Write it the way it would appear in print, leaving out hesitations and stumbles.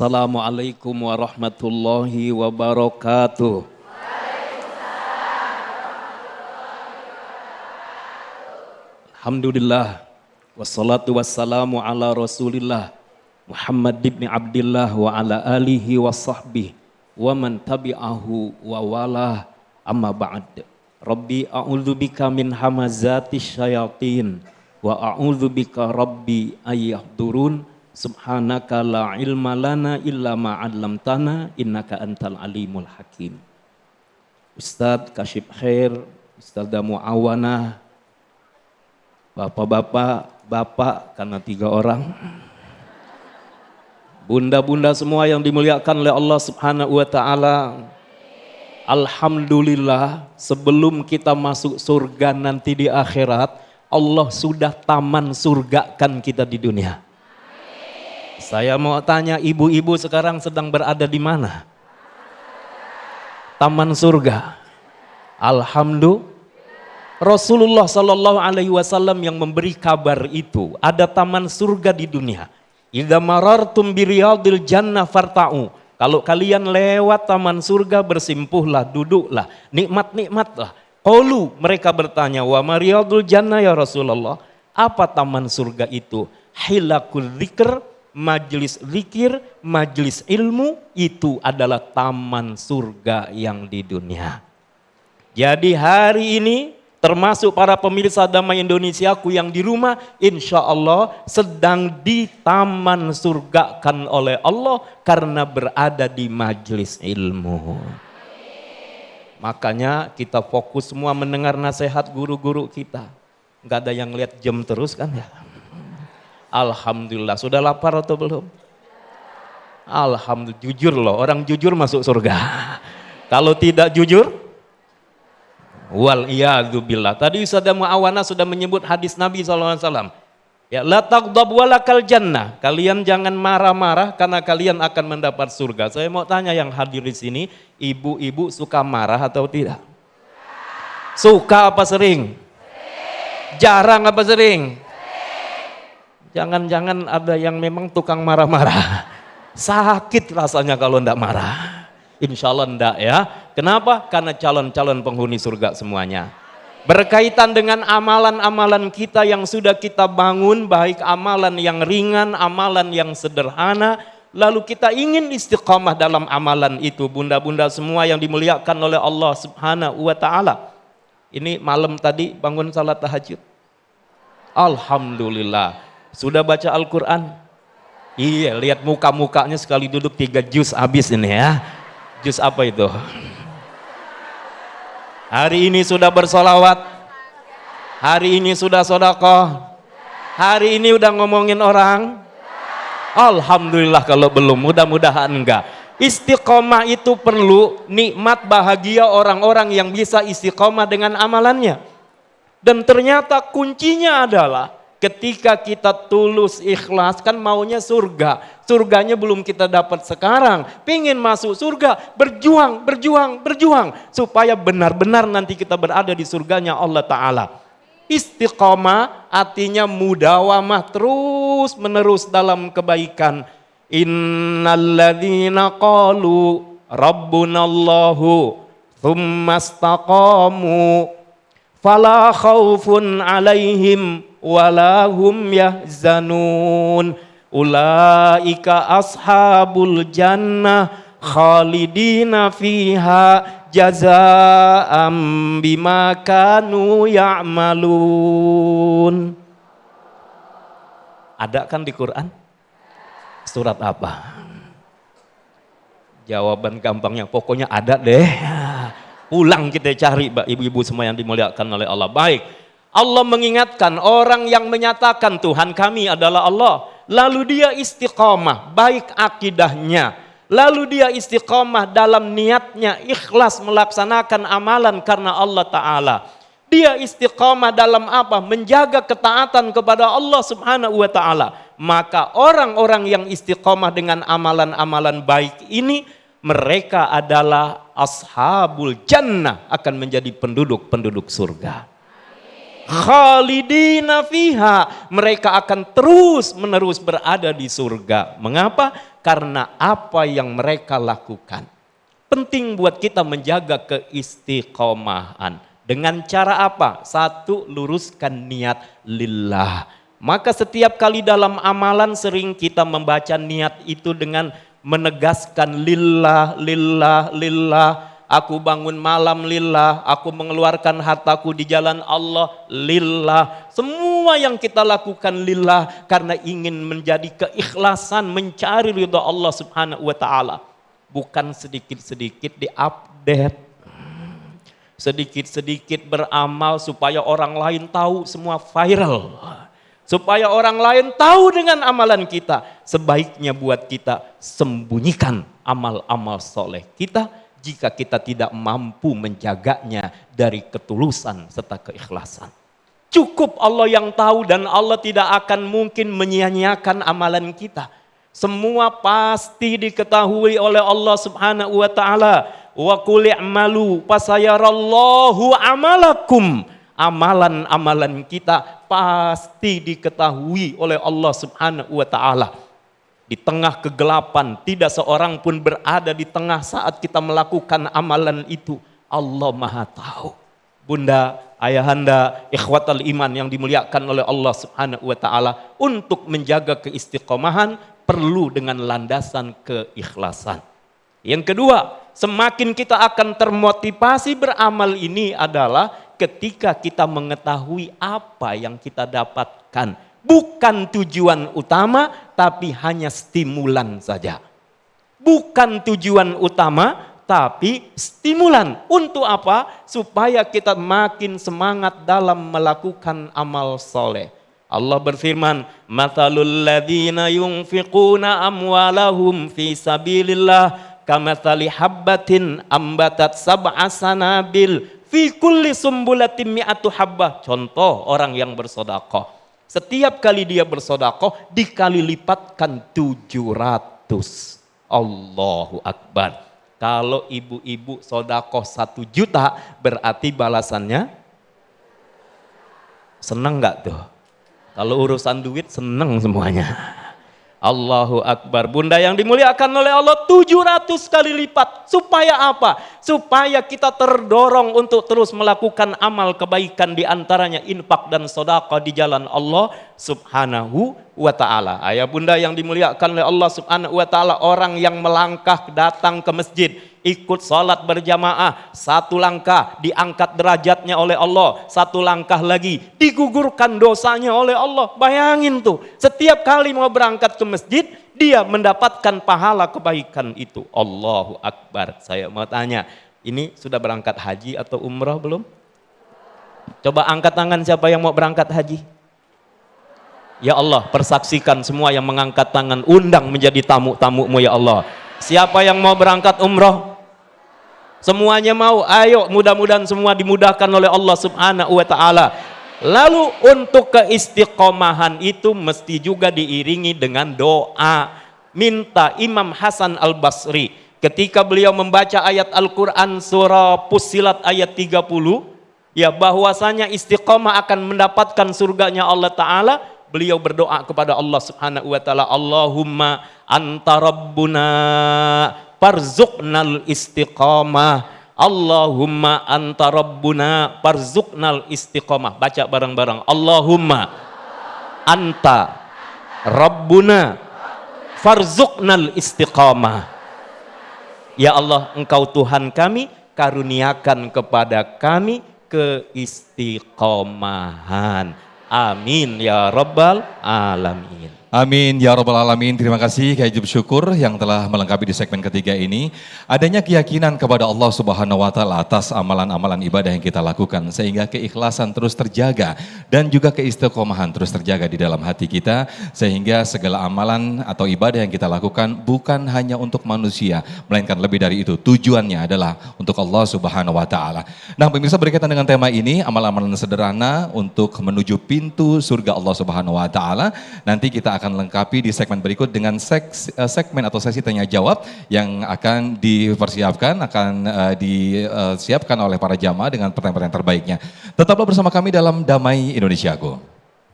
Assalamualaikum warahmatullahi wabarakatuh. Alhamdulillah, wassalatu wassalamu ala rasulillah Muhammad ibn Abdillah wa ala alihi wa sahbihi wa man tabi'ahu wa wala amma ba'd. Rabbi a'udzubika min hamazatis syayatin wa a'udzubika rabbi ayyahdurun. Subhanaka la ilma lana illa ma 'allamtana innaka antal alimul hakim. Ustadz Kasyif Khair, Ustadzah Muawanah, bapak-bapak, bapak karena 3 orang, bunda-bunda semua yang dimuliakan oleh Allah Subhanahu wa taala. Alhamdulillah, sebelum kita masuk surga nanti di akhirat, Allah sudah taman surgakan kita di dunia. Saya mau tanya, ibu-ibu sekarang sedang berada di mana? Taman surga. Alhamdulillah. Rasulullah Sallallahu Alaihi Wasallam yang memberi kabar itu, ada taman surga di dunia. Idza marartum biriyadil jannah farta'u. Kalau kalian lewat taman surga, bersimpuhlah, duduklah, nikmat-nikmatlah. Qalu, mereka bertanya, wa mariyadul jannah ya Rasulullah. Apa taman surga itu? Hilakul dzikr, majlis zikir, majlis ilmu, itu adalah taman surga yang di dunia. Jadi hari ini termasuk para pemirsa Damai Indonesiaku yang di rumah, insya Allah sedang di taman surgakan oleh Allah karena berada di majlis ilmu. Makanya kita fokus semua mendengar nasihat guru-guru kita. Nggak ada yang lihat jam terus kan ya. Alhamdulillah, sudah lapar atau belum? Alhamdulillah, jujur loh, orang jujur masuk surga. Kalau tidak jujur, wal iyadzubillah. Tadi Ustadzah Muawanah sudah menyebut hadis Nabi SAW. Ya, la taghdab walakal jannah. Kalian jangan marah-marah karena kalian akan mendapat surga. Saya mau tanya yang hadir di sini, ibu-ibu suka marah atau tidak? Suka apa sering? Jarang apa sering? Jangan-jangan ada yang memang tukang marah-marah. Sakit rasanya kalau enggak marah. Insya Allah enggak ya. Kenapa? Karena calon-calon penghuni surga semuanya. Berkaitan dengan amalan-amalan kita yang sudah kita bangun, baik amalan yang ringan, amalan yang sederhana, lalu kita ingin istiqamah dalam amalan itu. Bunda-bunda semua yang dimuliakan oleh Allah Subhanahu wa taala. Ini malam tadi bangun salat tahajud. Alhamdulillah. Sudah baca Al-Quran? Iya, lihat muka-mukanya sekali duduk 3 juz habis ini ya. Juz apa itu? Hari ini sudah bersolawat? Hari ini sudah sedekah? Hari ini udah ngomongin orang? Alhamdulillah kalau belum, mudah-mudahan enggak. Istiqomah itu perlu, nikmat bahagia orang-orang yang bisa istiqomah dengan amalannya. Dan ternyata kuncinya adalah ketika kita tulus ikhlas, kan maunya surga. Surganya belum kita dapat sekarang. Pingin masuk surga, berjuang, berjuang, berjuang. Supaya benar-benar nanti kita berada di surganya Allah Ta'ala. Istiqomah artinya mudawamah, terus menerus dalam kebaikan. Innalladzina qalu rabbunallahu thumma istaqamu fala khaufun alaihim walahum yahzanun ulaika ashabul jannah khalidina fiha jazaa'am bima kanu ya'malun. Ada kan di Quran? Surat apa? Jawaban gampangnya pokoknya ada deh. Pulang kita cari ibu-ibu semua yang dimuliakan oleh Allah. Baik. Allah mengingatkan orang yang menyatakan Tuhan kami adalah Allah. Lalu dia istiqamah, baik akidahnya. Lalu dia istiqamah dalam niatnya, ikhlas melaksanakan amalan karena Allah Ta'ala. Dia istiqamah dalam apa? Menjaga ketaatan kepada Allah Subhanahu wa Ta'ala. Maka orang-orang yang istiqamah dengan amalan-amalan baik ini, mereka adalah ashabul jannah, akan menjadi penduduk-penduduk surga. khalidina fiha, mereka akan terus menerus berada di surga. Mengapa? Karena apa yang mereka lakukan. Penting buat kita menjaga keistiqomahan. Dengan cara apa? Satu, luruskan niat lillah. Maka setiap kali dalam amalan sering kita membaca niat itu dengan menegaskan lillah, lillah, lillah. Aku bangun malam lillah, aku mengeluarkan hartaku di jalan Allah lillah. Semua yang kita lakukan lillah karena ingin menjadi keikhlasan mencari ridha Allah Subhanahu wa taala. Bukan sedikit-sedikit diupdate. Sedikit-sedikit beramal supaya orang lain tahu, semua viral. Supaya orang lain tahu dengan amalan kita. Sebaiknya buat kita sembunyikan amal-amal soleh kita jika kita tidak mampu menjaganya dari ketulusan serta keikhlasan. Cukup Allah yang tahu dan Allah tidak akan mungkin menyia-nyiakan amalan kita. Semua pasti diketahui oleh Allah Subhanahu wa taala. Wa qul i'malu fasayarallahu amalakum. Amalan-amalan kita pasti diketahui oleh Allah Subhanahu wa taala. Di tengah kegelapan, tidak seorang pun berada di tengah saat kita melakukan amalan itu. Allah Maha tahu. Bunda, ayahanda, ikhwatal iman yang dimuliakan oleh Allah Subhanahu wa taala, untuk menjaga keistiqomahan perlu dengan landasan keikhlasan. Yang kedua, semakin kita akan termotivasi beramal ini adalah ketika kita mengetahui apa yang kita dapatkan. Bukan tujuan utama, tapi hanya stimulan saja. Bukan tujuan utama, tapi stimulan. Untuk apa? Supaya kita makin semangat dalam melakukan amal soleh. Allah berfirman, "Mathalul ladzina yunfiquna amwalahum fi sabilillah kamathali habbatin ambatat sab'a sanabil fi kulli sumbulatin mi'atu habbah." Contoh orang yang bersedekah. Setiap kali dia bersedekah dikali lipatkan 700. Allahu Akbar. Kalau ibu-ibu sedekah 1 juta berarti balasannya senang nggak tuh? Kalau urusan duit senang semuanya. Allahu Akbar. Bunda yang dimuliakan oleh Allah, 700 kali lipat. Supaya apa? Supaya kita terdorong untuk terus melakukan amal kebaikan, di antaranya infak dan sedekah di jalan Allah Subhanahu wa taala. Ayah bunda yang dimuliakan oleh Allah Subhanahu wa taala, orang yang melangkah datang ke masjid, ikut sholat berjamaah, 1 langkah diangkat derajatnya oleh Allah, 1 langkah lagi digugurkan dosanya oleh Allah. Bayangin tuh, setiap kali mau berangkat ke masjid dia mendapatkan pahala kebaikan itu. Allahu Akbar. Saya mau tanya, ini sudah berangkat haji atau umrah belum? Coba angkat tangan siapa yang mau berangkat haji. Ya Allah, persaksikan semua yang mengangkat tangan, undang menjadi tamu-tamu-Mu ya Allah. Siapa yang mau berangkat umrah? Semuanya mau, ayo, mudah-mudahan semua dimudahkan oleh Allah Subhanahu wa taala. Lalu untuk keistiqomahan itu mesti juga diiringi dengan doa. Minta Imam Hasan Al-Basri ketika beliau membaca ayat Al-Quran surah Fussilat ayat 30, ya, bahwasanya istiqomah akan mendapatkan surganya Allah Ta'ala, beliau berdoa kepada Allah Subhanahu wa taala, Allahumma anta rabbuna farzuqnal istiqamah. Allahumma anta rabbuna farzuqnal istiqamah. Baca bareng-bareng. Allahumma anta rabbuna farzuqnal istiqamah. Ya Allah, Engkau Tuhan kami, karuniakan kepada kami keistiqomahan. Amin ya rabbal alamin. Amin ya rabbal alamin. Terima kasih Kiai Jub Syukur yang telah melengkapi di segmen ketiga ini. Adanya keyakinan kepada Allah Subhanahu wa taala atas amalan-amalan ibadah yang kita lakukan, sehingga keikhlasan terus terjaga dan juga keistiqomahan terus terjaga di dalam hati kita, sehingga segala amalan atau ibadah yang kita lakukan bukan hanya untuk manusia, melainkan lebih dari itu, tujuannya adalah untuk Allah Subhanahu wa taala. Nah, pemirsa, berkaitan dengan tema ini, amal-amalan sederhana untuk menuju pintu surga Allah Subhanahu wa taala, nanti kita akan lengkapi di segmen berikut dengan segmen atau sesi tanya jawab yang akan dipersiapkan, akan disiapkan oleh para jamaah dengan pertanyaan-pertanyaan terbaiknya. Tetaplah bersama kami dalam Damai Indonesiaku.